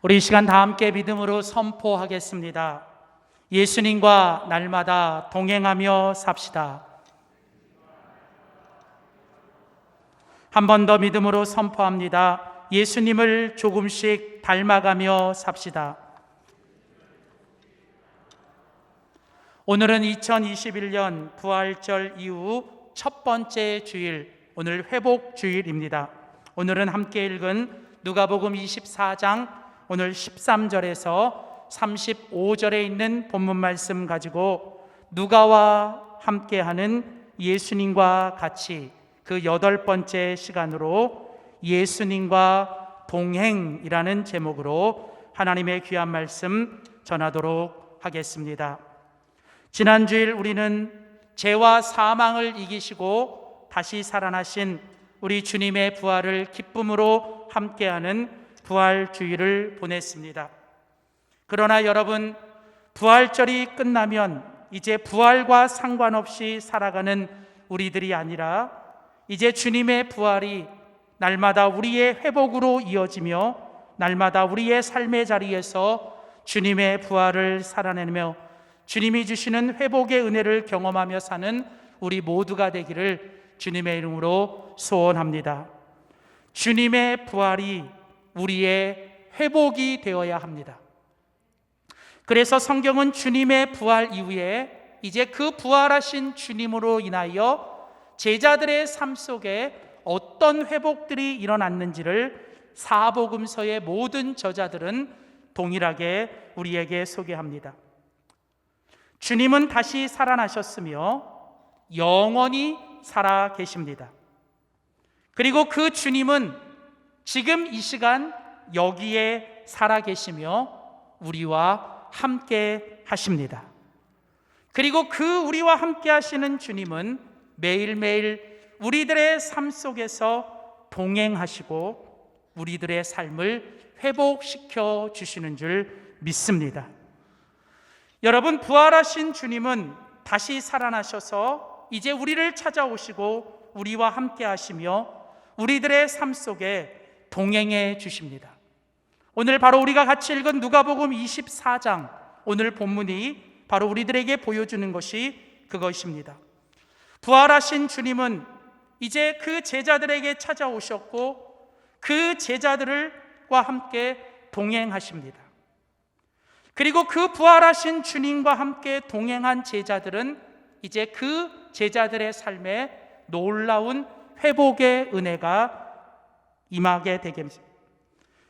우리 이 시간 다 함께 믿음으로 선포하겠습니다. 예수님과 날마다 동행하며 삽시다. 한 번 더 믿음으로 선포합니다. 예수님을 조금씩 닮아가며 삽시다. 오늘은 2021년 부활절 이후 첫 번째 주일, 오늘 회복 주일입니다. 오늘은 함께 읽은 누가복음 24장 오늘 13절에서 35절에 있는 본문 말씀 가지고 누가와 함께하는 예수님과 같이 그 8번째 시간으로 예수님과 동행이라는 제목으로 하나님의 귀한 말씀 전하도록 하겠습니다. 지난 주일 우리는 죄와 사망을 이기시고 다시 살아나신 우리 주님의 부활을 기쁨으로 함께하는 부활주일을 보냈습니다. 그러나 여러분, 부활절이 끝나면 이제 부활과 상관없이 살아가는 우리들이 아니라 이제 주님의 부활이 날마다 우리의 회복으로 이어지며 날마다 우리의 삶의 자리에서 주님의 부활을 살아내며 주님이 주시는 회복의 은혜를 경험하며 사는 우리 모두가 되기를 주님의 이름으로 소원합니다. 주님의 부활이 우리의 회복이 되어야 합니다. 그래서 성경은 주님의 부활 이후에 이제 그 부활하신 주님으로 인하여 제자들의 삶 속에 어떤 회복들이 일어났는지를 사복음서의 모든 저자들은 동일하게 우리에게 소개합니다. 주님은 다시 살아나셨으며 영원히 살아 계십니다. 그리고 그 주님은 지금 이 시간 여기에 살아 계시며 우리와 함께 하십니다. 그리고 그 우리와 함께 하시는 주님은 매일매일 우리들의 삶 속에서 동행하시고 우리들의 삶을 회복시켜 주시는 줄 믿습니다. 여러분, 부활하신 주님은 다시 살아나셔서 이제 우리를 찾아오시고 우리와 함께 하시며 우리들의 삶 속에 동행해 주십니다. 오늘 바로 우리가 같이 읽은 누가복음 24장 오늘 본문이 바로 우리들에게 보여주는 것이 그것입니다. 부활하신 주님은 이제 그 제자들에게 찾아오셨고 그 제자들과 함께 동행하십니다. 그리고 그 부활하신 주님과 함께 동행한 제자들은 이제 그 제자들의 삶에 놀라운 회복의 은혜가 임하게 되겠습니다.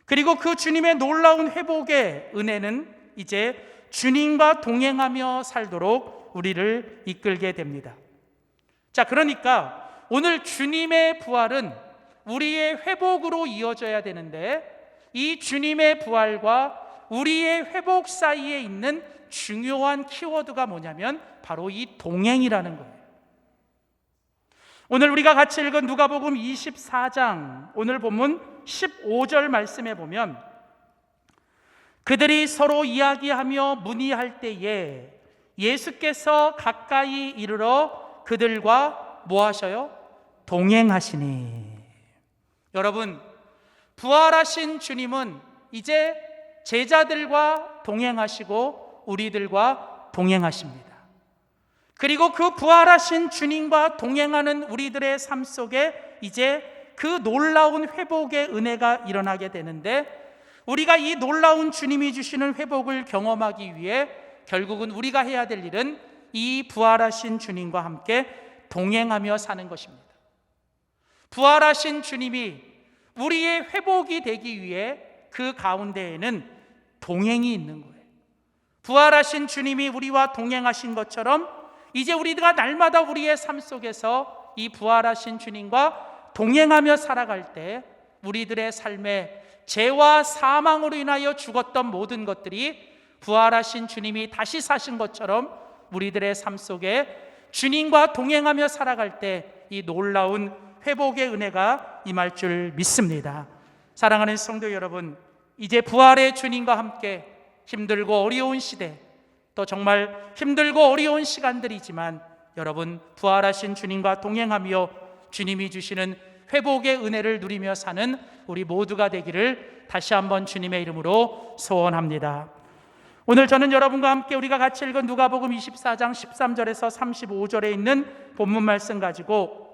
그리고 그 주님의 놀라운 회복의 은혜는 이제 주님과 동행하며 살도록 우리를 이끌게 됩니다. 자, 그러니까 오늘 주님의 부활은 우리의 회복으로 이어져야 되는데 이 주님의 부활과 우리의 회복 사이에 있는 중요한 키워드가 뭐냐면 바로 이 동행이라는 거예요. 오늘 우리가 같이 읽은 누가복음 24장 오늘 본문 15절 말씀에 보면 그들이 서로 이야기하며 문의할 때에 예수께서 가까이 이르러 그들과 뭐 하셔요? 동행하시니. 여러분, 부활하신 주님은 이제 제자들과 동행하시고 우리들과 동행하십니다. 그리고 그 부활하신 주님과 동행하는 우리들의 삶 속에 이제 그 놀라운 회복의 은혜가 일어나게 되는데 우리가 이 놀라운 주님이 주시는 회복을 경험하기 위해 결국은 우리가 해야 될 일은 이 부활하신 주님과 함께 동행하며 사는 것입니다. 부활하신 주님이 우리의 회복이 되기 위해 그 가운데에는 동행이 있는 거예요. 부활하신 주님이 우리와 동행하신 것처럼 이제 우리가 날마다 우리의 삶 속에서 이 부활하신 주님과 동행하며 살아갈 때 우리들의 삶에 죄와 사망으로 인하여 죽었던 모든 것들이 부활하신 주님이 다시 사신 것처럼 우리들의 삶 속에 주님과 동행하며 살아갈 때 이 놀라운 회복의 은혜가 임할 줄 믿습니다. 사랑하는 성도 여러분, 이제 부활의 주님과 함께 힘들고 어려운 시대, 또 정말 힘들고 어려운 시간들이지만 여러분 부활하신 주님과 동행하며 주님이 주시는 회복의 은혜를 누리며 사는 우리 모두가 되기를 다시 한번 주님의 이름으로 소원합니다. 오늘 저는 여러분과 함께 우리가 같이 읽은 누가복음 24장 13절에서 35절에 있는 본문 말씀 가지고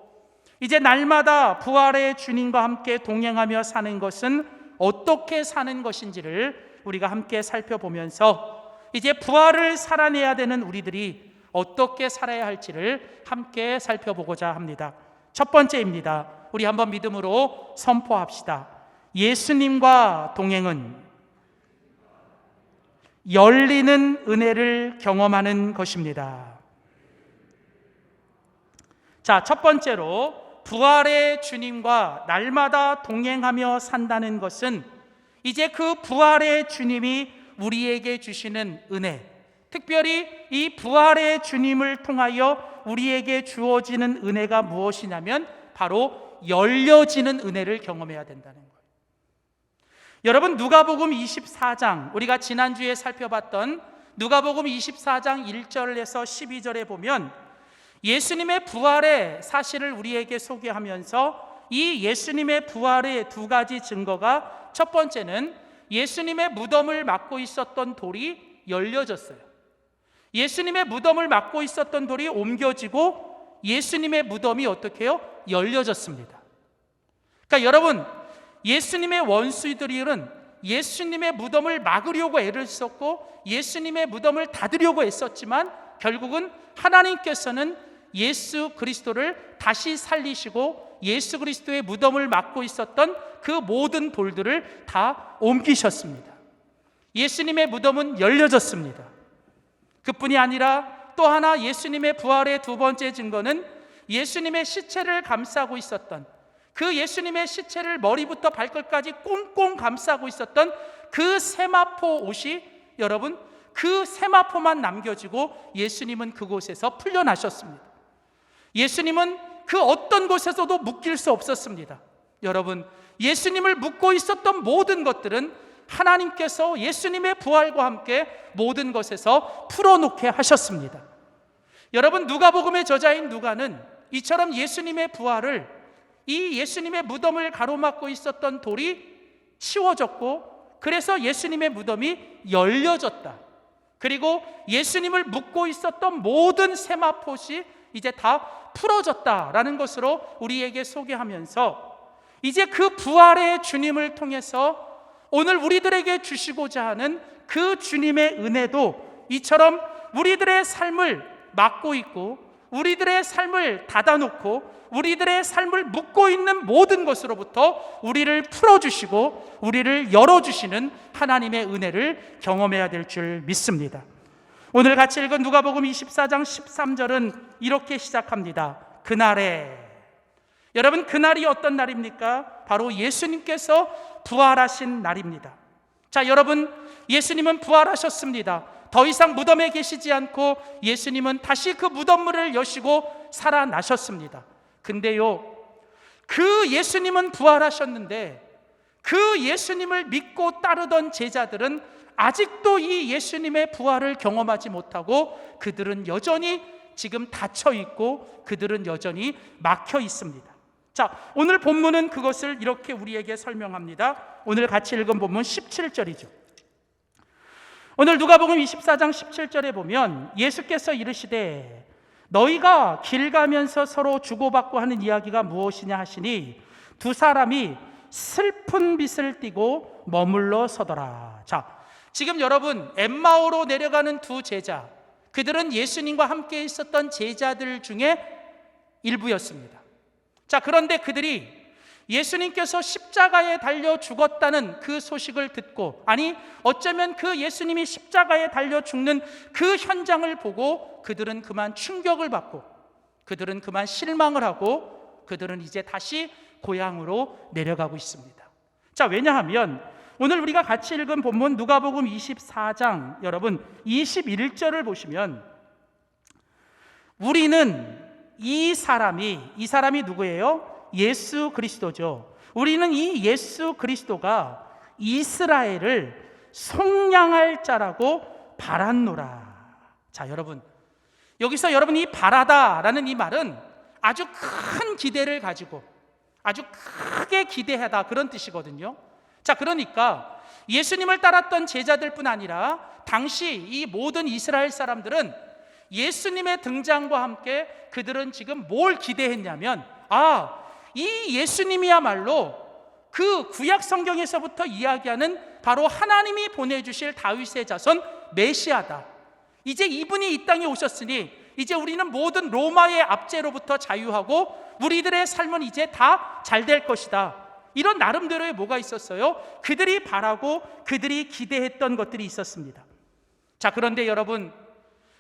이제 날마다 부활의 주님과 함께 동행하며 사는 것은 어떻게 사는 것인지를 우리가 함께 살펴보면서 이제 부활을 살아내야 되는 우리들이 어떻게 살아야 할지를 함께 살펴보고자 합니다. 첫 번째입니다. 우리 한번 믿음으로 선포합시다. 예수님과 동행은 열리는 은혜를 경험하는 것입니다. 자, 첫 번째로 부활의 주님과 날마다 동행하며 산다는 것은 이제 그 부활의 주님이 우리에게 주시는 은혜, 특별히 이 부활의 주님을 통하여 우리에게 주어지는 은혜가 무엇이냐면 바로 열려지는 은혜를 경험해야 된다는 거예요. 여러분, 누가복음 24장, 우리가 지난주에 살펴봤던 누가복음 24장 1절에서 12절에 보면 예수님의 부활의 사실을 우리에게 소개하면서 이 예수님의 부활의 두 가지 증거가, 첫 번째는 예수님의 무덤을 막고 있었던 돌이 열려졌어요. 예수님의 무덤을 막고 있었던 돌이 옮겨지고 예수님의 무덤이 어떻게 해요? 열려졌습니다. 그러니까 여러분, 예수님의 원수들은 예수님의 무덤을 막으려고 애를 썼고 예수님의 무덤을 닫으려고 애썼지만 결국은 하나님께서는 예수 그리스도를 다시 살리시고 예수 그리스도의 무덤을 막고 있었던 그 모든 돌들을 다 옮기셨습니다. 예수님의 무덤은 열려졌습니다. 그뿐이 아니라 또 하나 예수님의 부활의 두 번째 증거는 예수님의 시체를 감싸고 있었던, 그 예수님의 시체를 머리부터 발끝까지 꽁꽁 감싸고 있었던 그 세마포 옷이, 여러분, 그 세마포만 남겨지고 예수님은 그곳에서 풀려나셨습니다. 예수님은 그 어떤 곳에서도 묶일 수 없었습니다. 여러분, 예수님을 묶고 있었던 모든 것들은 하나님께서 예수님의 부활과 함께 모든 것에서 풀어놓게 하셨습니다. 여러분, 누가복음의 저자인 누가는 이처럼 예수님의 부활을, 이 예수님의 무덤을 가로막고 있었던 돌이 치워졌고 그래서 예수님의 무덤이 열려졌다, 그리고 예수님을 묶고 있었던 모든 세마포시 이제 다 풀어졌다라는 것으로 우리에게 소개하면서 이제 그 부활의 주님을 통해서 오늘 우리들에게 주시고자 하는 그 주님의 은혜도 이처럼 우리들의 삶을 막고 있고 우리들의 삶을 닫아놓고 우리들의 삶을 묶고 있는 모든 것으로부터 우리를 풀어주시고 우리를 열어주시는 하나님의 은혜를 경험해야 될 줄 믿습니다. 오늘 같이 읽은 누가복음 24장 13절은 이렇게 시작합니다. 그날에, 여러분, 그날이 어떤 날입니까? 바로 예수님께서 부활하신 날입니다. 자, 여러분, 예수님은 부활하셨습니다. 더 이상 무덤에 계시지 않고 예수님은 다시 그 무덤문을 여시고 살아나셨습니다. 근데요, 그 예수님은 부활하셨는데 그 예수님을 믿고 따르던 제자들은 아직도 이 예수님의 부활을 경험하지 못하고 그들은 여전히 지금 닫혀 있고 그들은 여전히 막혀 있습니다. 자, 오늘 본문은 그것을 이렇게 우리에게 설명합니다. 오늘 같이 읽은 본문 17절이죠. 오늘 누가복음 24장 17절에 보면 예수께서 이르시되 너희가 길 가면서 서로 주고받고 하는 이야기가 무엇이냐 하시니 두 사람이 슬픈 빛을 띠고 머물러 서더라. 자, 지금 여러분, 엠마오로 내려가는 두 제자, 그들은 예수님과 함께 있었던 제자들 중에 일부였습니다. 자, 그런데 그들이 예수님께서 십자가에 달려 죽었다는 그 소식을 듣고, 아니 어쩌면 그 예수님이 십자가에 달려 죽는 그 현장을 보고 그들은 그만 충격을 받고 그들은 그만 실망을 하고 그들은 이제 다시 고향으로 내려가고 있습니다. 자, 왜냐하면 오늘 우리가 같이 읽은 본문 누가복음 24장 여러분 21절을 보시면 우리는 이 사람이 누구예요? 예수 그리스도죠. 우리는 이 예수 그리스도가 이스라엘을 속량할 자라고 바랐노라. 자, 여러분, 여기서 여러분 이 바라다라는 이 말은 아주 큰 기대를 가지고 아주 크게 기대하다, 그런 뜻이거든요. 자, 그러니까 예수님을 따랐던 제자들뿐 아니라 당시 이 모든 이스라엘 사람들은 예수님의 등장과 함께 그들은 지금 뭘 기대했냐면, 이 예수님이야말로 그 구약 성경에서부터 이야기하는 바로 하나님이 보내주실 다윗의 자손 메시아다. 이제 이분이 이 땅에 오셨으니 이제 우리는 모든 로마의 압제로부터 자유하고 우리들의 삶은 이제 다 잘 될 것이다. 이런 나름대로의 뭐가 있었어요? 그들이 바라고 그들이 기대했던 것들이 있었습니다. 자, 그런데 여러분,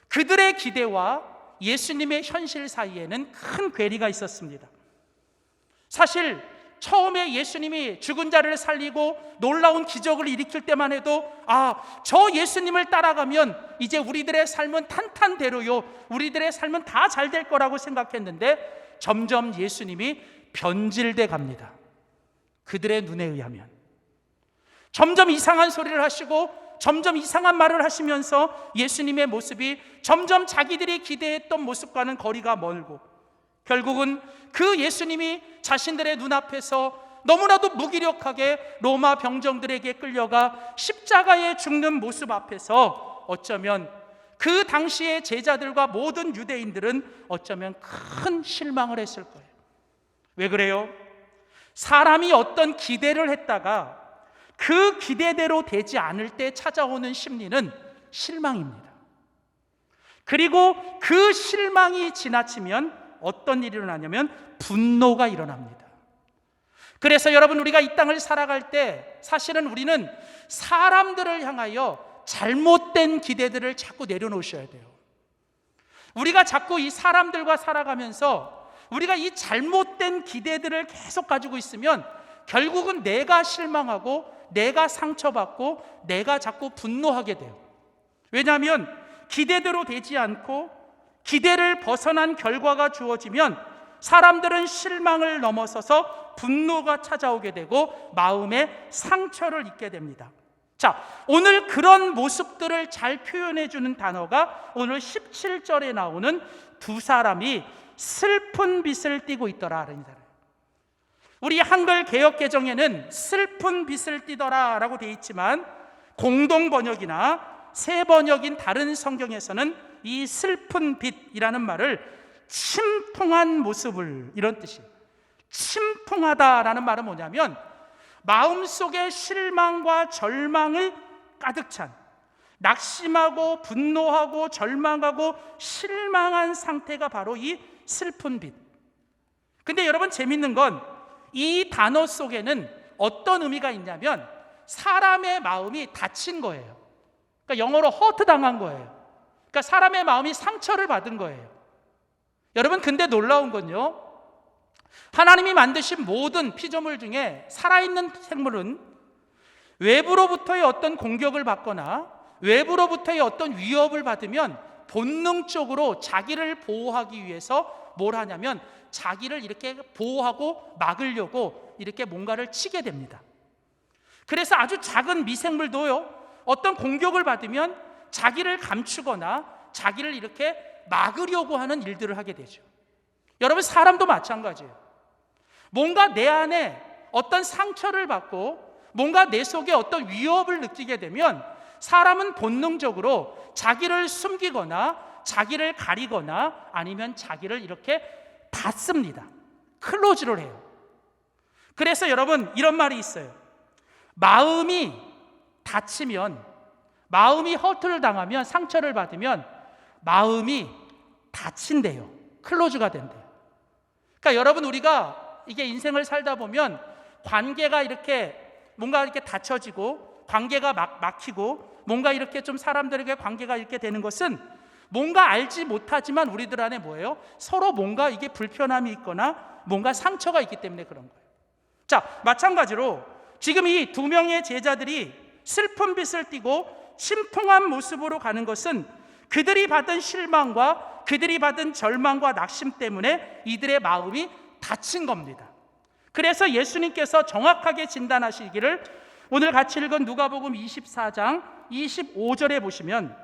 그들의 기대와 예수님의 현실 사이에는 큰 괴리가 있었습니다. 사실 처음에 예수님이 죽은 자를 살리고 놀라운 기적을 일으킬 때만 해도 저 예수님을 따라가면 이제 우리들의 삶은 탄탄대로요, 우리들의 삶은 다 잘 될 거라고 생각했는데 점점 예수님이 변질돼 갑니다. 그들의 눈에 의하면 점점 이상한 소리를 하시고 점점 이상한 말을 하시면서 예수님의 모습이 점점 자기들이 기대했던 모습과는 거리가 멀고, 결국은 그 예수님이 자신들의 눈앞에서 너무나도 무기력하게 로마 병정들에게 끌려가 십자가에 죽는 모습 앞에서 어쩌면 그 당시의 제자들과 모든 유대인들은 어쩌면 큰 실망을 했을 거예요. 왜 그래요? 사람이 어떤 기대를 했다가 그 기대대로 되지 않을 때 찾아오는 심리는 실망입니다. 그리고 그 실망이 지나치면 어떤 일이 일어나냐면 분노가 일어납니다. 그래서 여러분, 우리가 이 땅을 살아갈 때 사실은 우리는 사람들을 향하여 잘못된 기대들을 자꾸 내려놓으셔야 돼요. 우리가 자꾸 이 사람들과 살아가면서 우리가 이 잘못된 기대들을 계속 가지고 있으면 결국은 내가 실망하고 내가 상처받고 내가 자꾸 분노하게 돼요. 왜냐하면 기대대로 되지 않고 기대를 벗어난 결과가 주어지면 사람들은 실망을 넘어서서 분노가 찾아오게 되고 마음에 상처를 입게 됩니다. 자, 오늘 그런 모습들을 잘 표현해 주는 단어가 오늘 17절에 나오는 두 사람이 슬픈 빛을 띠고 있더라라는 단어예요. 우리 한글 개역 개정에는 슬픈 빛을 띠더라 라고 되어 있지만 공동 번역이나 새 번역인 다른 성경에서는 이 슬픈 빛이라는 말을 침통한 모습을, 이런 뜻이에요. 침통하다라는 말은 뭐냐면 마음속에 실망과 절망을 가득 찬, 낙심하고 분노하고 절망하고 실망한 상태가 바로 이 슬픈 빛. 근데 여러분, 재밌는 건 이 단어 속에는 어떤 의미가 있냐면 사람의 마음이 다친 거예요. 그러니까 영어로 허트 당한 거예요. 그러니까 사람의 마음이 상처를 받은 거예요. 여러분, 근데 놀라운 건요, 하나님이 만드신 모든 피조물 중에 살아있는 생물은 외부로부터의 어떤 공격을 받거나 외부로부터의 어떤 위협을 받으면 본능적으로 자기를 보호하기 위해서 뭘 하냐면 자기를 이렇게 보호하고 막으려고 이렇게 뭔가를 치게 됩니다. 그래서 아주 작은 미생물도요, 어떤 공격을 받으면 자기를 감추거나 자기를 이렇게 막으려고 하는 일들을 하게 되죠. 여러분, 사람도 마찬가지예요. 뭔가 내 안에 어떤 상처를 받고 뭔가 내 속에 어떤 위협을 느끼게 되면 사람은 본능적으로 자기를 숨기거나 자기를 가리거나 아니면 자기를 이렇게 닫습니다. 클로즈를 해요. 그래서 여러분, 이런 말이 있어요. 마음이 다치면, 마음이 허투를 당하면, 상처를 받으면 마음이 다친대요. 클로즈가 된대요. 그러니까 여러분, 우리가 이게 인생을 살다 보면 관계가 이렇게 뭔가 이렇게 닫혀지고 관계가 막히고 뭔가 이렇게 좀 사람들에게 관계가 이렇게 되는 것은 뭔가 알지 못하지만 우리들 안에 뭐예요? 서로 뭔가 이게 불편함이 있거나 뭔가 상처가 있기 때문에 그런 거예요. 자, 마찬가지로 지금 이 두 명의 제자들이 슬픈 빛을 띠고 침통한 모습으로 가는 것은 그들이 받은 실망과 그들이 받은 절망과 낙심 때문에 이들의 마음이 다친 겁니다. 그래서 예수님께서 정확하게 진단하시기를 오늘 같이 읽은 누가복음 24장 25절에 보시면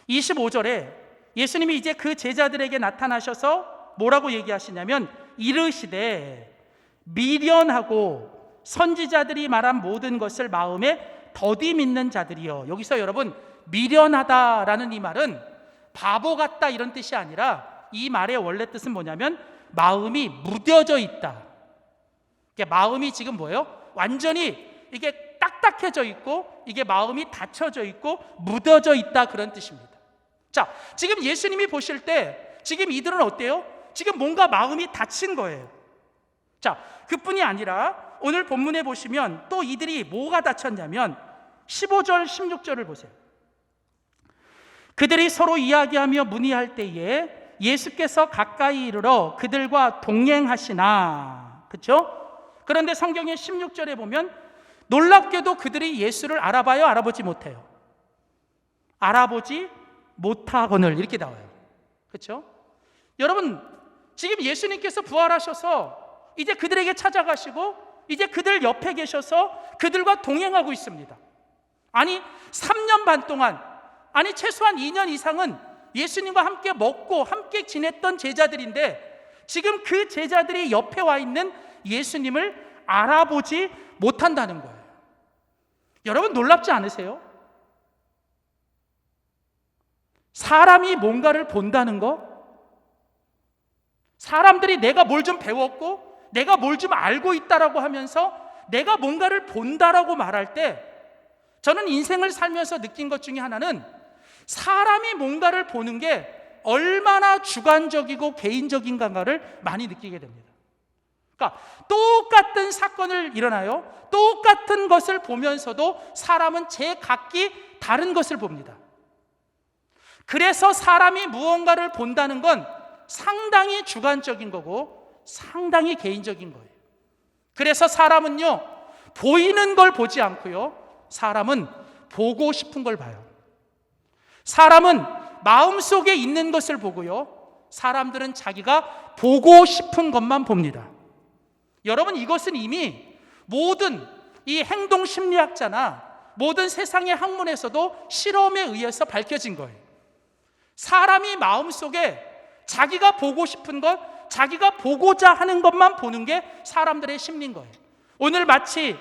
25절에 예수님이 이제 그 제자들에게 나타나셔서 뭐라고 얘기하시냐면 이르시되 미련하고 선지자들이 말한 모든 것을 마음에 더디 믿는 자들이여. 여기서 여러분, 미련하다라는 이 말은 바보 같다 이런 뜻이 아니라 이 말의 원래 뜻은 뭐냐면 마음이 무뎌져 있다. 마음이 지금 뭐예요? 완전히 이게 딱딱해져 있고 이게 마음이 닫혀져 있고 묻어져 있다, 그런 뜻입니다. 자, 지금 예수님이 보실 때 지금 이들은 어때요? 지금 뭔가 마음이 닫힌 거예요. 자, 그뿐이 아니라 오늘 본문에 보시면 또 이들이 뭐가 닫혔냐면 15절 16절을 보세요. 그들이 서로 이야기하며 문의할 때에 예수께서 가까이 이르러 그들과 동행하시나. 그렇죠? 그런데 성경의 16절에 보면 놀랍게도 그들이 예수를 알아봐요, 알아보지 못해요? 알아보지 못하거늘 이렇게 나와요. 그렇죠? 여러분, 지금 예수님께서 부활하셔서 이제 그들에게 찾아가시고 이제 그들 옆에 계셔서 그들과 동행하고 있습니다. 아니 3년 반 동안, 아니 최소한 2년 이상은 예수님과 함께 먹고 함께 지냈던 제자들인데 지금 그 제자들이 옆에 와 있는 예수님을 알아보지 못한다는 거예요. 여러분, 놀랍지 않으세요? 사람이 뭔가를 본다는 거, 사람들이 내가 뭘 좀 배웠고 내가 뭘 좀 알고 있다라고 하면서 내가 뭔가를 본다라고 말할 때 저는 인생을 살면서 느낀 것 중에 하나는 사람이 뭔가를 보는 게 얼마나 주관적이고 개인적인가를 많이 느끼게 됩니다. 그러니까 똑같은 사건을 일어나요. 똑같은 것을 보면서도 사람은 제각기 다른 것을 봅니다. 그래서 사람이 무언가를 본다는 건 상당히 주관적인 거고 상당히 개인적인 거예요. 그래서 사람은요, 보이는 걸 보지 않고요, 사람은 보고 싶은 걸 봐요. 사람은 마음속에 있는 것을 보고요, 사람들은 자기가 보고 싶은 것만 봅니다. 여러분, 이것은 이미 모든 이 행동 심리학자나 모든 세상의 학문에서도 실험에 의해서 밝혀진 거예요. 사람이 마음속에 자기가 보고 싶은 것, 자기가 보고자 하는 것만 보는 게 사람들의 심리인 거예요. 오늘 마치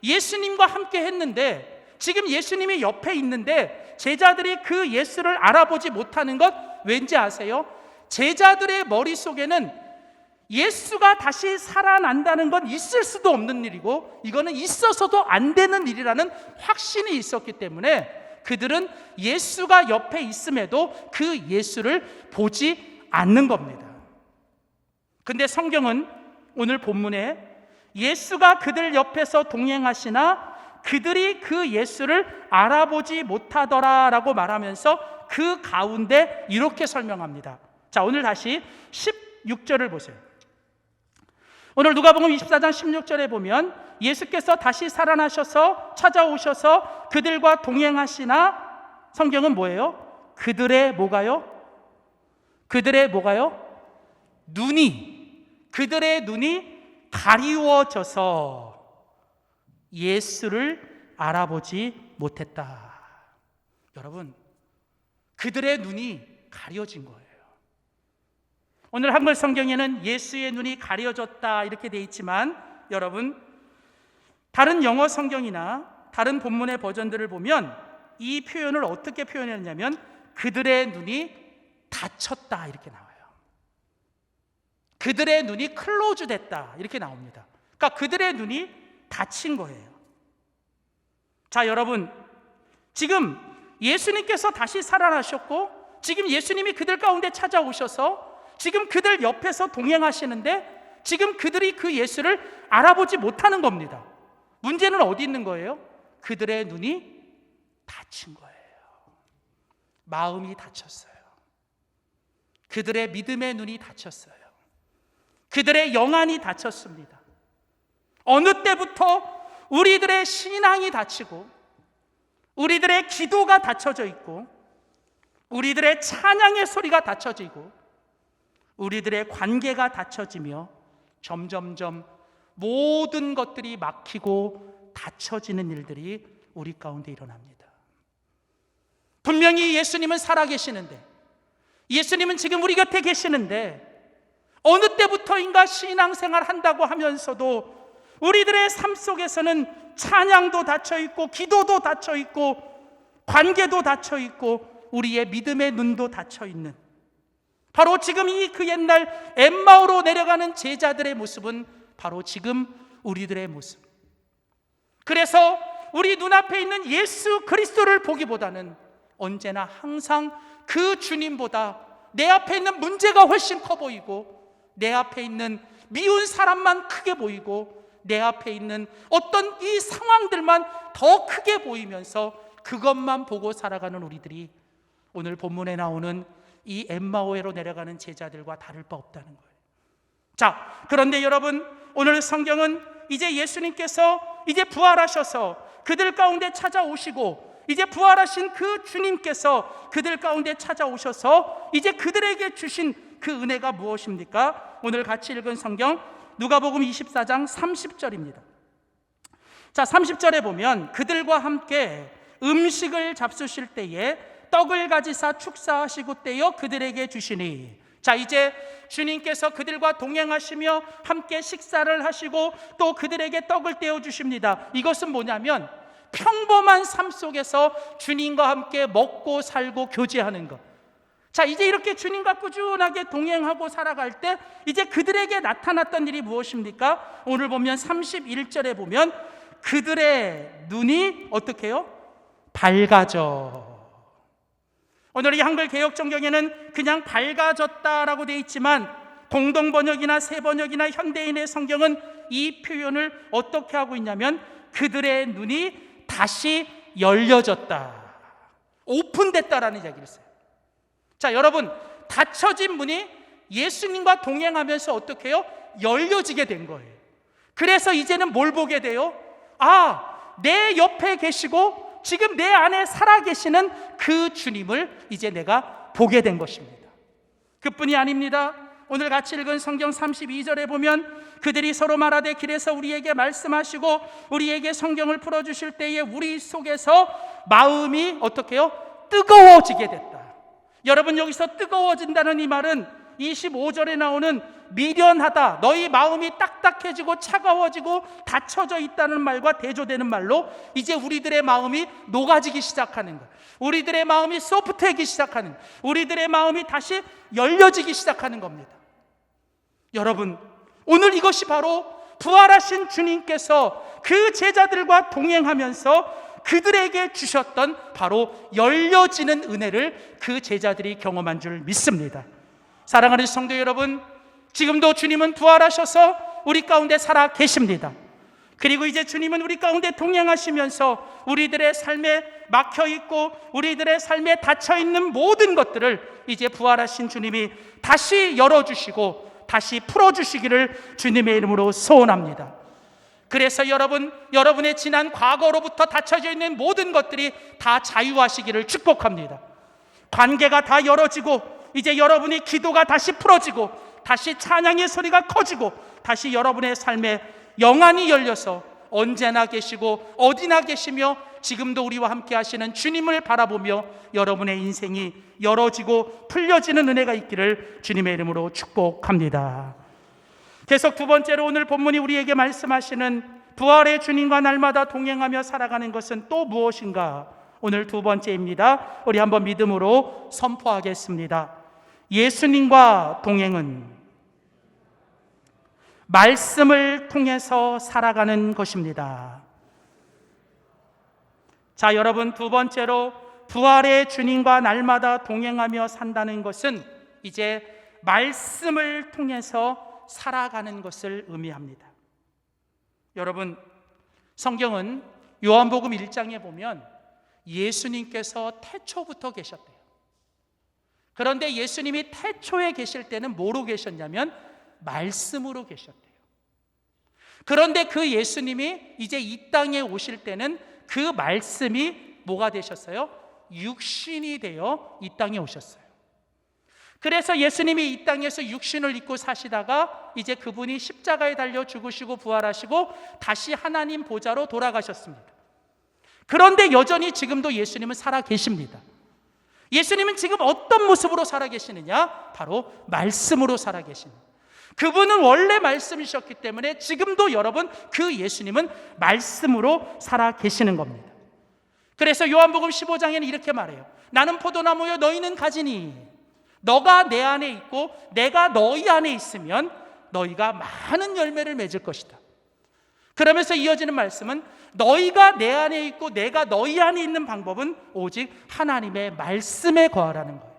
예수님과 함께 했는데 지금 예수님이 옆에 있는데 제자들이 그 예수를 알아보지 못하는 것 왠지 아세요? 제자들의 머릿속에는 예수가 다시 살아난다는 건 있을 수도 없는 일이고 이거는 있어서도 안 되는 일이라는 확신이 있었기 때문에 그들은 예수가 옆에 있음에도 그 예수를 보지 않는 겁니다. 근데 성경은 오늘 본문에 예수가 그들 옆에서 동행하시나 그들이 그 예수를 알아보지 못하더라라고 말하면서 그 가운데 이렇게 설명합니다. 자, 오늘 다시 16절을 보세요. 오늘 누가복음 24장 16절에 보면 예수께서 다시 살아나셔서 찾아오셔서 그들과 동행하시나, 성경은 뭐예요? 그들의 뭐가요? 그들의 뭐가요? 그들의 눈이 가리워져서 예수를 알아보지 못했다. 여러분, 그들의 눈이 가려진 거예요. 오늘 한글 성경에는 예수의 눈이 가려졌다 이렇게 돼 있지만 여러분, 다른 영어 성경이나 다른 본문의 버전들을 보면 이 표현을 어떻게 표현했냐면 그들의 눈이 닫혔다 이렇게 나와요. 그들의 눈이 클로즈 됐다 이렇게 나옵니다. 그러니까 그들의 눈이 닫힌 거예요. 자, 여러분, 지금 예수님께서 다시 살아나셨고 지금 예수님이 그들 가운데 찾아오셔서 지금 그들 옆에서 동행하시는데 지금 그들이 그 예수를 알아보지 못하는 겁니다. 문제는 어디 있는 거예요? 그들의 눈이 닫힌 거예요. 마음이 닫혔어요. 그들의 믿음의 눈이 닫혔어요. 그들의 영안이 닫혔습니다. 어느 때부터 우리들의 신앙이 닫히고 우리들의 기도가 닫혀져 있고 우리들의 찬양의 소리가 닫혀지고 우리들의 관계가 닫혀지며 점점점 모든 것들이 막히고 닫혀지는 일들이 우리 가운데 일어납니다. 분명히 예수님은 살아계시는데, 예수님은 지금 우리 곁에 계시는데 어느 때부터인가 신앙생활 한다고 하면서도 우리들의 삶 속에서는 찬양도 닫혀있고 기도도 닫혀있고 관계도 닫혀있고 우리의 믿음의 눈도 닫혀있는, 바로 지금 이 그 옛날 엠마오로 내려가는 제자들의 모습은 바로 지금 우리들의 모습. 그래서 우리 눈앞에 있는 예수 그리스도를 보기보다는 언제나 항상 그 주님보다 내 앞에 있는 문제가 훨씬 커 보이고, 내 앞에 있는 미운 사람만 크게 보이고, 내 앞에 있는 어떤 이 상황들만 더 크게 보이면서 그것만 보고 살아가는 우리들이 오늘 본문에 나오는 이 엠마오로 내려가는 제자들과 다를 바 없다는 거예요. 자, 그런데 여러분, 오늘 성경은 이제 예수님께서 이제 부활하셔서 그들 가운데 찾아오시고, 이제 부활하신 그 주님께서 그들 가운데 찾아오셔서 이제 그들에게 주신 그 은혜가 무엇입니까? 오늘 같이 읽은 성경 누가복음 24장 30절입니다. 자, 30절에 보면 그들과 함께 음식을 잡수실 때에 떡을 가지사 축사하시고 떼어 그들에게 주시니, 자, 이제 주님께서 그들과 동행하시며 함께 식사를 하시고 또 그들에게 떡을 떼어 주십니다. 이것은 뭐냐면 평범한 삶 속에서 주님과 함께 먹고 살고 교제하는 것. 자, 이제 이렇게 주님과 꾸준하게 동행하고 살아갈 때 이제 그들에게 나타났던 일이 무엇입니까? 오늘 보면 31절에 보면 그들의 눈이 어떻게 해요? 밝아져. 오늘 이 한글 개역정경에는 그냥 밝아졌다라고 되어 있지만 공동번역이나 새번역이나 현대인의 성경은 이 표현을 어떻게 하고 있냐면 그들의 눈이 다시 열려졌다, 오픈됐다라는 이야기를 써요. 자, 여러분, 닫혀진 문이 예수님과 동행하면서 어떻게 해요? 열려지게 된 거예요. 그래서 이제는 뭘 보게 돼요? 아, 내 옆에 계시고 지금 내 안에 살아계시는 그 주님을 이제 내가 보게 된 것입니다. 그뿐이 아닙니다. 오늘 같이 읽은 성경 32절에 보면 그들이 서로 말하되 길에서 우리에게 말씀하시고 우리에게 성경을 풀어주실 때에 우리 속에서 마음이 어떻게 해요? 뜨거워지게 됐다. 여러분, 여기서 뜨거워진다는 이 말은 25절에 나오는 미련하다, 너희 마음이 딱딱해지고 차가워지고 닫혀져 있다는 말과 대조되는 말로 이제 우리들의 마음이 녹아지기 시작하는 것, 우리들의 마음이 소프트해지기 시작하는, 우리들의 마음이 다시 열려지기 시작하는 겁니다. 여러분, 오늘 이것이 바로 부활하신 주님께서 그 제자들과 동행하면서 그들에게 주셨던 바로 열려지는 은혜를 그 제자들이 경험한 줄 믿습니다. 사랑하는 성도 여러분, 지금도 주님은 부활하셔서 우리 가운데 살아 계십니다. 그리고 이제 주님은 우리 가운데 동행하시면서 우리들의 삶에 막혀있고 우리들의 삶에 닫혀있는 모든 것들을 이제 부활하신 주님이 다시 열어주시고 다시 풀어주시기를 주님의 이름으로 소원합니다. 그래서 여러분의 지난 과거로부터 닫혀져 있는 모든 것들이 다 자유하시기를 축복합니다. 관계가 다 열어지고 이제 여러분의 기도가 다시 풀어지고 다시 찬양의 소리가 커지고 다시 여러분의 삶에 영안이 열려서 언제나 계시고 어디나 계시며 지금도 우리와 함께 하시는 주님을 바라보며 여러분의 인생이 열어지고 풀려지는 은혜가 있기를 주님의 이름으로 축복합니다. 계속 두 번째로 오늘 본문이 우리에게 말씀하시는 부활의 주님과 날마다 동행하며 살아가는 것은 또 무엇인가? 오늘 두 번째입니다. 우리 한번 믿음으로 선포하겠습니다. 예수님과 동행은 말씀을 통해서 살아가는 것입니다. 자, 여러분, 두 번째로 부활의 주님과 날마다 동행하며 산다는 것은 이제 말씀을 통해서 살아가는 것을 의미합니다. 여러분, 성경은 요한복음 1장에 보면 예수님께서 태초부터 계셨대요. 그런데 예수님이 태초에 계실 때는 뭐로 계셨냐면 말씀으로 계셨대요. 그런데 그 예수님이 이제 이 땅에 오실 때는 그 말씀이 뭐가 되셨어요? 육신이 되어 이 땅에 오셨어요. 그래서 예수님이 이 땅에서 육신을 입고 사시다가 이제 그분이 십자가에 달려 죽으시고 부활하시고 다시 하나님 보좌로 돌아가셨습니다. 그런데 여전히 지금도 예수님은 살아 계십니다. 예수님은 지금 어떤 모습으로 살아 계시느냐? 바로 말씀으로 살아 계십니다. 그분은 원래 말씀이셨기 때문에 지금도 여러분 그 예수님은 말씀으로 살아 계시는 겁니다. 그래서 요한복음 15장에는 이렇게 말해요. 나는 포도나무요 너희는 가지니 너가 내 안에 있고 내가 너희 안에 있으면 너희가 많은 열매를 맺을 것이다. 그러면서 이어지는 말씀은 너희가 내 안에 있고 내가 너희 안에 있는 방법은 오직 하나님의 말씀에 거하라는 거예요.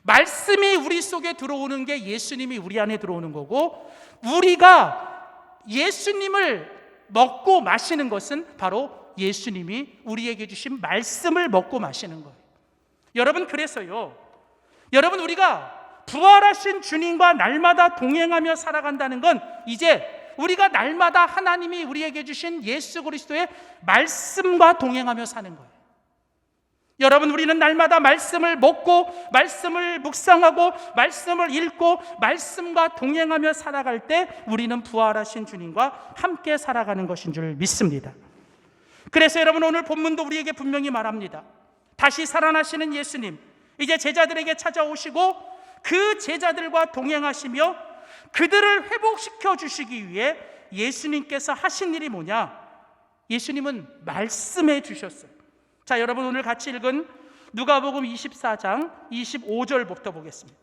말씀이 우리 속에 들어오는 게 예수님이 우리 안에 들어오는 거고, 우리가 예수님을 먹고 마시는 것은 바로 예수님이 우리에게 주신 말씀을 먹고 마시는 거예요. 여러분, 그래서요, 여러분, 우리가 부활하신 주님과 날마다 동행하며 살아간다는 건 이제 우리가 날마다 하나님이 우리에게 주신 예수 그리스도의 말씀과 동행하며 사는 거예요. 여러분, 우리는 날마다 말씀을 먹고 말씀을 묵상하고 말씀을 읽고 말씀과 동행하며 살아갈 때 우리는 부활하신 주님과 함께 살아가는 것인 줄 믿습니다. 그래서 여러분, 오늘 본문도 우리에게 분명히 말합니다. 다시 살아나시는 예수님, 이제 제자들에게 찾아오시고 그 제자들과 동행하시며 그들을 회복시켜 주시기 위해 예수님께서 하신 일이 뭐냐? 예수님은 말씀해 주셨어요. 자, 여러분, 오늘 같이 읽은 누가복음 24장 25절부터 보겠습니다.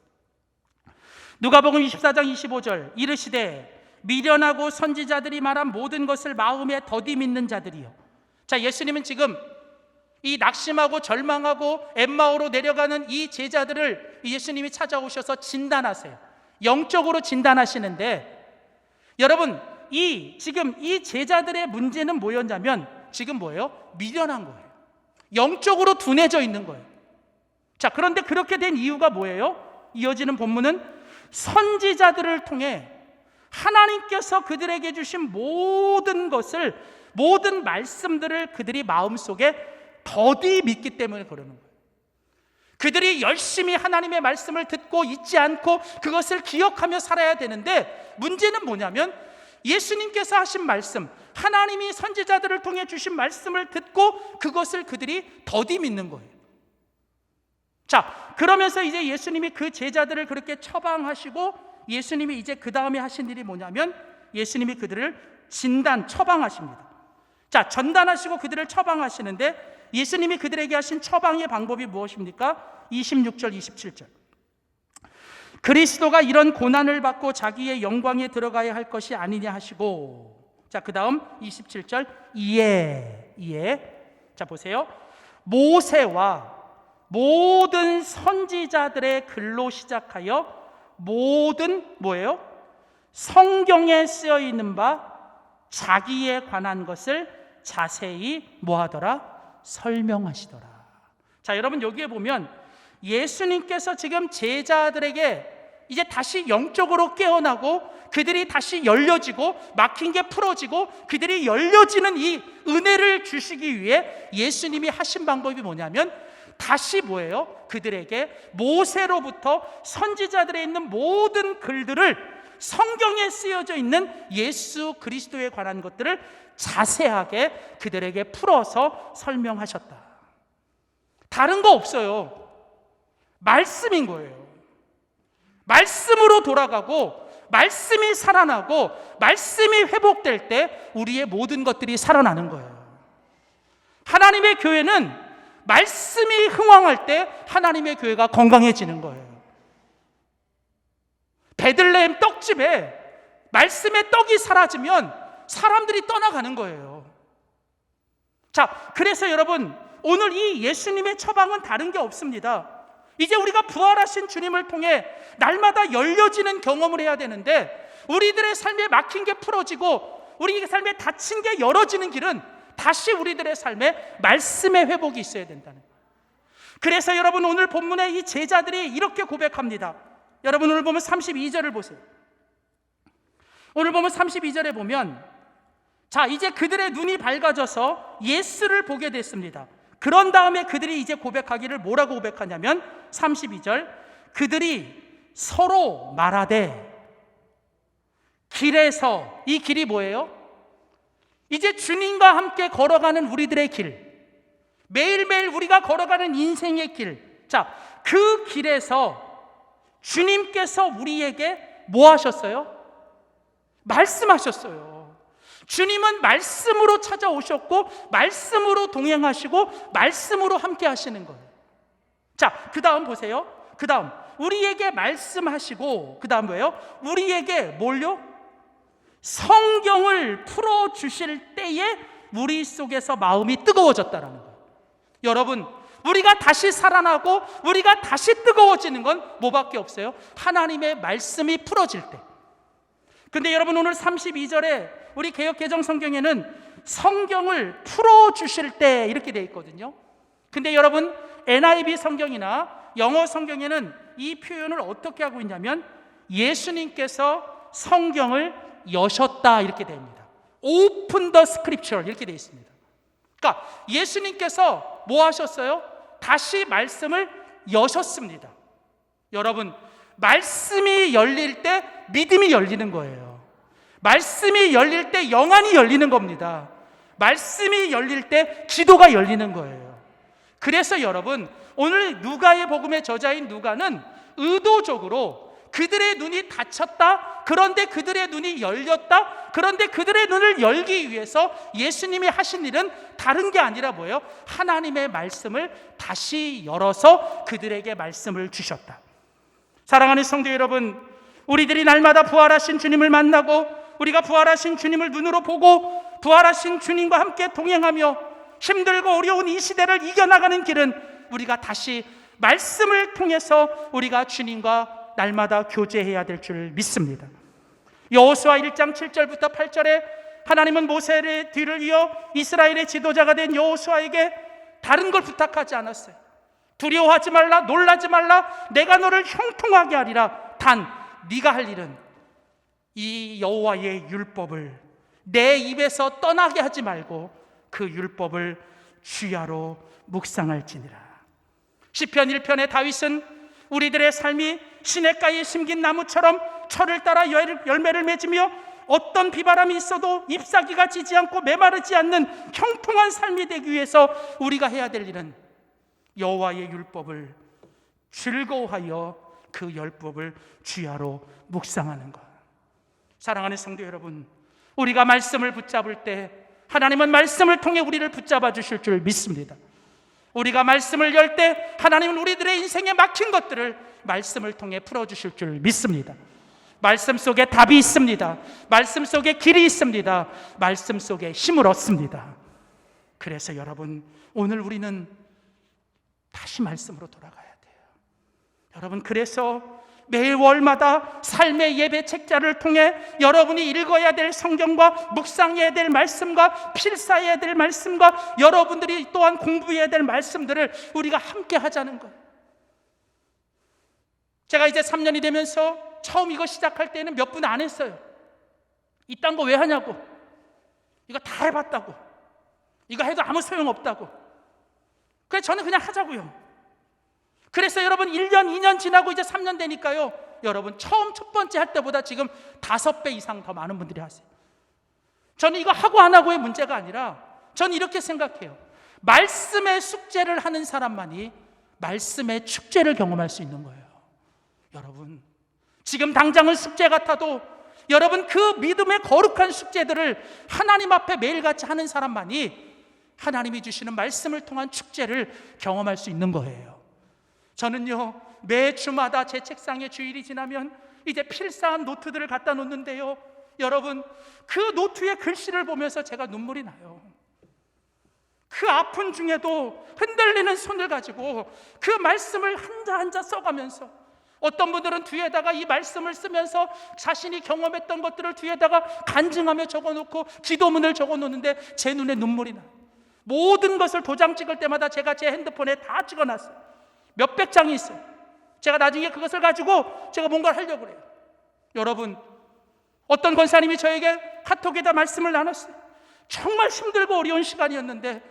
누가복음 24장 25절, 이르시되 미련하고 선지자들이 말한 모든 것을 마음에 더디 믿는 자들이요. 자, 예수님은 지금 이 낙심하고 절망하고 엠마오로 내려가는 이 제자들을 예수님이 찾아오셔서 진단하세요. 영적으로 진단하시는데, 여러분, 지금 이 제자들의 문제는 뭐였냐면 지금 뭐예요? 미련한 거예요. 영적으로 둔해져 있는 거예요. 자, 그런데 그렇게 된 이유가 뭐예요? 이어지는 본문은 선지자들을 통해 하나님께서 그들에게 주신 모든 것을, 모든 말씀들을 그들이 마음속에 더디 믿기 때문에 그러는 거예요. 그들이 열심히 하나님의 말씀을 듣고 잊지 않고 그것을 기억하며 살아야 되는데, 문제는 뭐냐면 예수님께서 하신 말씀, 하나님이 선지자들을 통해 주신 말씀을 듣고 그것을 그들이 더디 믿는 거예요. 자, 그러면서 이제 예수님이 그 제자들을 그렇게 처방하시고, 예수님이 이제 그 다음에 하신 일이 뭐냐면 예수님이 그들을 처방하십니다. 자, 전단하시고 그들을 처방하시는데 예수님이 그들에게 하신 처방의 방법이 무엇입니까? 26절 27절, 그리스도가 이런 고난을 받고 자기의 영광에 들어가야 할 것이 아니냐 하시고, 자, 그 다음 27절, 이에 자, 보세요. 모세와 모든 선지자들의 글로 시작하여 모든 뭐예요? 성경에 쓰여 있는 바 자기에 관한 것을 자세히 뭐하더라? 설명하시더라. 자, 여러분, 여기에 보면 예수님께서 지금 제자들에게 이제 다시 영적으로 깨어나고 그들이 다시 열려지고 막힌 게 풀어지고 그들이 열려지는 이 은혜를 주시기 위해 예수님이 하신 방법이 뭐냐면 다시 뭐예요? 그들에게 모세로부터 선지자들에 있는 모든 글들을, 성경에 쓰여져 있는 예수 그리스도에 관한 것들을 자세하게 그들에게 풀어서 설명하셨다. 다른 거 없어요. 말씀인 거예요. 말씀으로 돌아가고 말씀이 살아나고 말씀이 회복될 때 우리의 모든 것들이 살아나는 거예요. 하나님의 교회는 말씀이 흥왕할 때 하나님의 교회가 건강해지는 거예요. 베들레헴 떡집에 말씀의 떡이 사라지면 사람들이 떠나가는 거예요. 자, 그래서 여러분, 오늘 이 예수님의 처방은 다른 게 없습니다. 이제 우리가 부활하신 주님을 통해 날마다 열려지는 경험을 해야 되는데, 우리들의 삶에 막힌 게 풀어지고 우리의 삶에 닫힌 게 열어지는 길은 다시 우리들의 삶에 말씀의 회복이 있어야 된다는 거예요. 그래서 여러분, 오늘 본문에 이 제자들이 이렇게 고백합니다. 여러분, 오늘 보면 32절을 보세요. 오늘 보면 32절에 보면, 자, 이제 그들의 눈이 밝아져서 예수를 보게 됐습니다. 그런 다음에 그들이 이제 고백하기를 뭐라고 고백하냐면 32절, 그들이 서로 말하되 길에서, 이 길이 뭐예요? 이제 주님과 함께 걸어가는 우리들의 길, 매일매일 우리가 걸어가는 인생의 길, 자, 그 길에서 주님께서 우리에게 뭐 하셨어요? 말씀하셨어요. 주님은 말씀으로 찾아오셨고 말씀으로 동행하시고 말씀으로 함께 하시는 거예요. 자, 그 다음 보세요. 그 다음 우리에게 말씀하시고 그 다음 뭐예요? 우리에게 뭘요? 성경을 풀어주실 때에 우리 속에서 마음이 뜨거워졌다라는 거예요. 여러분, 우리가 다시 살아나고 우리가 다시 뜨거워지는 건 뭐밖에 없어요? 하나님의 말씀이 풀어질 때. 근데 여러분, 오늘 32절에 우리 개역개정 성경에는 성경을 풀어주실 때 이렇게 되어 있거든요. 근데 여러분, NIV 성경이나 영어 성경에는 이 표현을 어떻게 하고 있냐면 예수님께서 성경을 여셨다 이렇게 됩니다. Open the scripture 이렇게 되어 있습니다. 그러니까 예수님께서 뭐 하셨어요? 다시 말씀을 여셨습니다. 여러분, 말씀이 열릴 때 믿음이 열리는 거예요. 말씀이 열릴 때 영안이 열리는 겁니다. 말씀이 열릴 때 기도가 열리는 거예요. 그래서 여러분, 오늘 누가의 복음의 저자인 누가는 의도적으로 그들의 눈이 닫혔다, 그런데 그들의 눈이 열렸다, 그런데 그들의 눈을 열기 위해서 예수님이 하신 일은 다른 게 아니라 뭐예요? 하나님의 말씀을 다시 열어서 그들에게 말씀을 주셨다. 사랑하는 성도 여러분, 우리들이 날마다 부활하신 주님을 만나고 우리가 부활하신 주님을 눈으로 보고 부활하신 주님과 함께 동행하며 힘들고 어려운 이 시대를 이겨나가는 길은 우리가 다시 말씀을 통해서 우리가 주님과 날마다 교제해야 될 줄 믿습니다. 여호수아 1장 7절부터 8절에 하나님은 모세의 뒤를 이어 이스라엘의 지도자가 된 여호수아에게 다른 걸 부탁하지 않았어요. 두려워하지 말라, 놀라지 말라, 내가 너를 형통하게 하리라. 단 네가 할 일은 이 여호와의 율법을 내 입에서 떠나게 하지 말고 그 율법을 주야로 묵상할지니라. 시편 1편의 다윗은 우리들의 삶이 시냇가에 심긴 나무처럼 철을 따라 열매를 맺으며 어떤 비바람이 있어도 잎사귀가 지지 않고 메마르지 않는 형통한 삶이 되기 위해서 우리가 해야 될 일은 여호와의 율법을 즐거워하여 그 율법을 주야로 묵상하는 것. 사랑하는 성도 여러분, 우리가 말씀을 붙잡을 때 하나님은 말씀을 통해 우리를 붙잡아 주실 줄 믿습니다. 우리가 말씀을 열 때 하나님은 우리들의 인생에 막힌 것들을 말씀을 통해 풀어주실 줄 믿습니다. 말씀 속에 답이 있습니다. 말씀 속에 길이 있습니다. 말씀 속에 힘을 얻습니다. 그래서 여러분, 오늘 우리는 다시 말씀으로 돌아가야 돼요. 여러분, 그래서 매일 월마다 삶의 예배 책자를 통해 여러분이 읽어야 될 성경과 묵상해야 될 말씀과 필사해야 될 말씀과 여러분들이 또한 공부해야 될 말씀들을 우리가 함께 하자는 거예요. 제가 이제 3년이 되면서 처음 이거 시작할 때는 몇 분 안 했어요. 이딴 거 왜 하냐고, 이거 다 해봤다고, 이거 해도 아무 소용없다고. 그래서 저는 그냥 하자고요. 그래서 여러분 1년, 2년 지나고 이제 3년 되니까요, 여러분 처음 첫 번째 할 때보다 지금 5배 이상 더 많은 분들이 하세요. 저는 이거 하고 안 하고의 문제가 아니라 저는 이렇게 생각해요. 말씀의 숙제를 하는 사람만이 말씀의 축제를 경험할 수 있는 거예요. 여러분, 지금 당장은 숙제 같아도 여러분 그 믿음의 거룩한 숙제들을 하나님 앞에 매일같이 하는 사람만이 하나님이 주시는 말씀을 통한 축제를 경험할 수 있는 거예요. 저는요, 매 주마다 제 책상에 주일이 지나면 이제 필사한 노트들을 갖다 놓는데요, 여러분 그 노트의 글씨를 보면서 제가 눈물이 나요. 그 아픈 중에도 흔들리는 손을 가지고 그 말씀을 한자 한자 써가면서, 어떤 분들은 뒤에다가 이 말씀을 쓰면서 자신이 경험했던 것들을 뒤에다가 간증하며 적어놓고 기도문을 적어놓는데 제 눈에 눈물이 나요. 모든 것을 도장 찍을 때마다 제가 제 핸드폰에 다 찍어놨어요. 몇백 장이 있어요. 제가 나중에 그것을 가지고 제가 뭔가를 하려고 그래요. 여러분, 어떤 권사님이 저에게 카톡에다 말씀을 나눴어요. 정말 힘들고 어려운 시간이었는데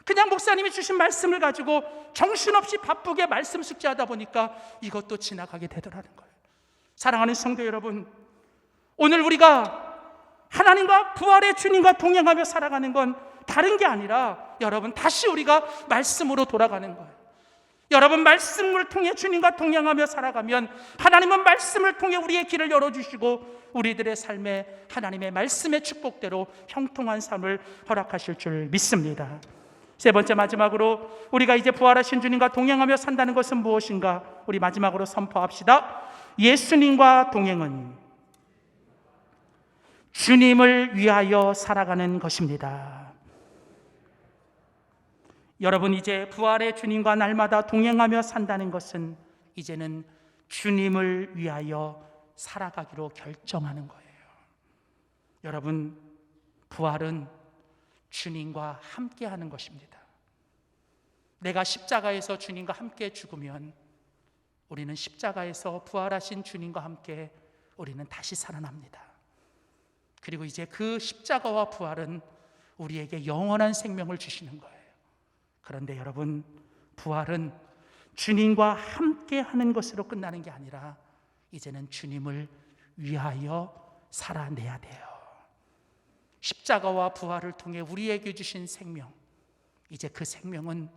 그냥 목사님이 주신 말씀을 가지고 정신없이 바쁘게 말씀 숙제하다 보니까 이것도 지나가게 되더라는 거예요. 사랑하는 성도 여러분, 오늘 우리가 하나님과 부활의 주님과 동행하며 살아가는 건 다른 게 아니라 여러분 다시 우리가 말씀으로 돌아가는 거예요. 여러분, 말씀을 통해 주님과 동행하며 살아가면 하나님은 말씀을 통해 우리의 길을 열어주시고 우리들의 삶에 하나님의 말씀의 축복대로 형통한 삶을 허락하실 줄 믿습니다. 세 번째, 마지막으로 우리가 이제 부활하신 주님과 동행하며 산다는 것은 무엇인가? 우리 마지막으로 선포합시다. 예수님과 동행은 주님을 위하여 살아가는 것입니다. 여러분, 이제 부활의 주님과 날마다 동행하며 산다는 것은 이제는 주님을 위하여 살아가기로 결정하는 거예요. 여러분, 부활은 주님과 함께 하는 것입니다. 내가 십자가에서 주님과 함께 죽으면 우리는 십자가에서 부활하신 주님과 함께 우리는 다시 살아납니다. 그리고 이제 그 십자가와 부활은 우리에게 영원한 생명을 주시는 거예요. 그런데 여러분, 부활은 주님과 함께 하는 것으로 끝나는 게 아니라 이제는 주님을 위하여 살아내야 돼요. 십자가와 부활을 통해 우리에게 주신 생명, 이제 그 생명은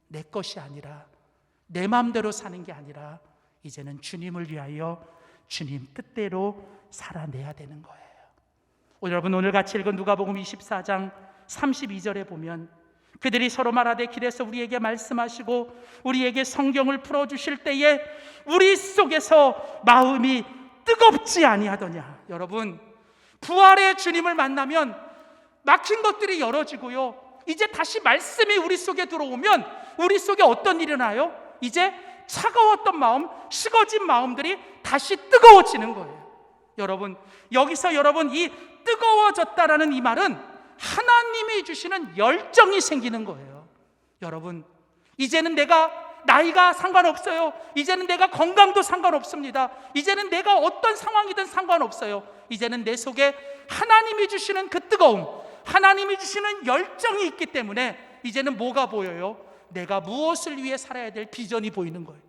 내 것이 아니라 내 마음대로 사는 게 아니라 이제는 주님을 위하여 주님 뜻대로 살아내야 되는 거예요. 여러분, 오늘 같이 읽은 누가복음 24장 32절에 보면 그들이 서로 말하되 길에서 우리에게 말씀하시고 우리에게 성경을 풀어주실 때에 우리 속에서 마음이 뜨겁지 아니하더냐. 여러분, 부활의 주님을 만나면 막힌 것들이 열어지고요, 이제 다시 말씀이 우리 속에 들어오면 우리 속에 어떤 일이 나요? 이제 차가웠던 마음, 식어진 마음들이 다시 뜨거워지는 거예요. 여러분, 여기서 여러분, 이 뜨거워졌다라는 이 말은 하나님이 주시는 열정이 생기는 거예요. 여러분, 이제는 내가 나이가 상관없어요. 이제는 내가 건강도 상관없습니다. 이제는 내가 어떤 상황이든 상관없어요. 이제는 내 속에 하나님이 주시는 그 뜨거움, 하나님이 주시는 열정이 있기 때문에 이제는 뭐가 보여요? 내가 무엇을 위해 살아야 될 비전이 보이는 거예요.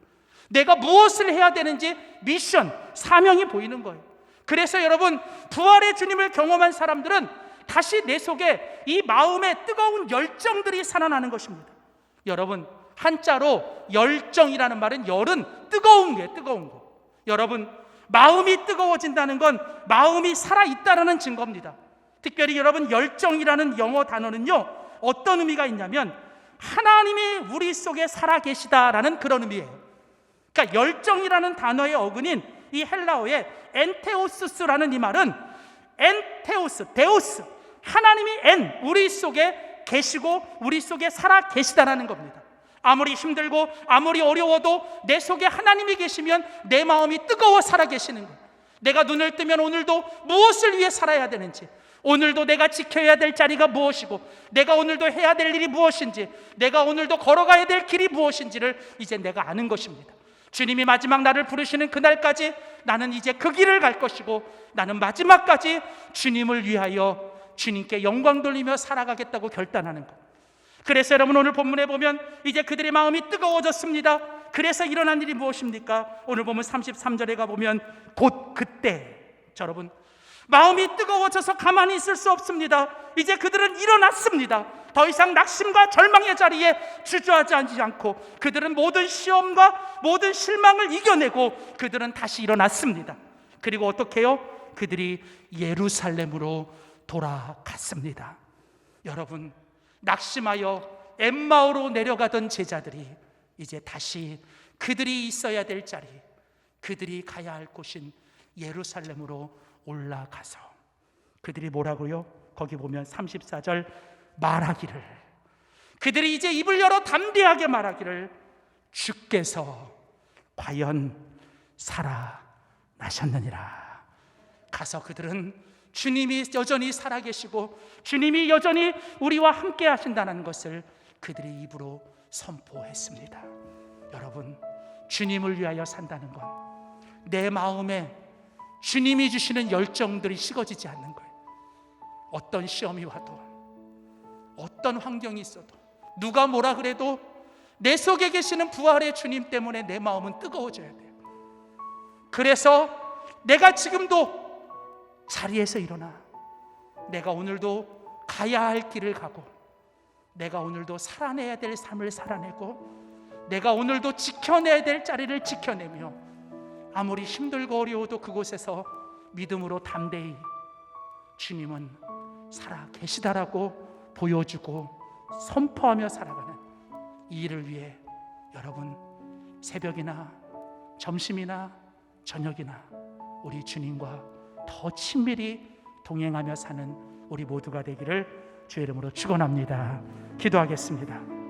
내가 무엇을 해야 되는지 미션, 사명이 보이는 거예요. 그래서 여러분, 부활의 주님을 경험한 사람들은 다시 내 속에 이 마음의 뜨거운 열정들이 살아나는 것입니다. 여러분, 한자로 열정이라는 말은 열은 뜨거운 게 뜨거운 거. 여러분, 마음이 뜨거워진다는 건 마음이 살아있다는 증거입니다. 특별히 여러분, 열정이라는 영어 단어는요, 어떤 의미가 있냐면 하나님이 우리 속에 살아계시다라는 그런 의미예요. 그러니까 열정이라는 단어의 어근인 이 헬라어의 엔테오스라는 이 말은 엔테오스, 데오스, 하나님이 우리 속에 계시고 우리 속에 살아 계시다라는 겁니다. 아무리 힘들고 아무리 어려워도 내 속에 하나님이 계시면 내 마음이 뜨거워 살아 계시는 거예요. 내가 눈을 뜨면 오늘도 무엇을 위해 살아야 되는지, 오늘도 내가 지켜야 될 자리가 무엇이고, 내가 오늘도 해야 될 일이 무엇인지, 내가 오늘도 걸어가야 될 길이 무엇인지를 이제 내가 아는 것입니다. 주님이 마지막 나를 부르시는 그날까지 나는 이제 그 길을 갈 것이고, 나는 마지막까지 주님을 위하여 주님께 영광 돌리며 살아가겠다고 결단하는 것. 그래서 여러분, 오늘 본문에 보면 이제 그들의 마음이 뜨거워졌습니다. 그래서 일어난 일이 무엇입니까? 오늘 보면 33절에 가보면 곧 그때, 여러분, 마음이 뜨거워져서 가만히 있을 수 없습니다. 이제 그들은 일어났습니다. 더 이상 낙심과 절망의 자리에 주저하지 않고 그들은 모든 시험과 모든 실망을 이겨내고 그들은 다시 일어났습니다. 그리고 어떻게 해요? 그들이 예루살렘으로 돌아갔습니다. 여러분, 낙심하여 엠마오로 내려가던 제자들이 이제 다시 그들이 있어야 될 자리, 그들이 가야 할 곳인 예루살렘으로 올라가서 그들이 뭐라고요? 거기 보면 34절 말하기를, 그들이 이제 입을 열어 담대하게 말하기를, 주께서 과연 살아나셨느니라. 가서 그들은 주님이 여전히 살아계시고 주님이 여전히 우리와 함께 하신다는 것을 그들의 입으로 선포했습니다. 여러분, 주님을 위하여 산다는 건 내 마음에 주님이 주시는 열정들이 식어지지 않는 거예요. 어떤 시험이 와도, 어떤 환경이 있어도, 누가 뭐라 그래도 내 속에 계시는 부활의 주님 때문에 내 마음은 뜨거워져야 돼요. 그래서 내가 지금도 자리에서 일어나 내가 오늘도 가야 할 길을 가고, 내가 오늘도 살아내야 될 삶을 살아내고, 내가 오늘도 지켜내야 될 자리를 지켜내며 아무리 힘들고 어려워도 그곳에서 믿음으로 담대히 주님은 살아 계시다라고 보여주고 선포하며 살아가는 이 일을 위해 여러분 새벽이나 점심이나 저녁이나 우리 주님과 더 친밀히 동행하며 사는 우리 모두가 되기를 주의 이름으로 축원합니다. 기도하겠습니다.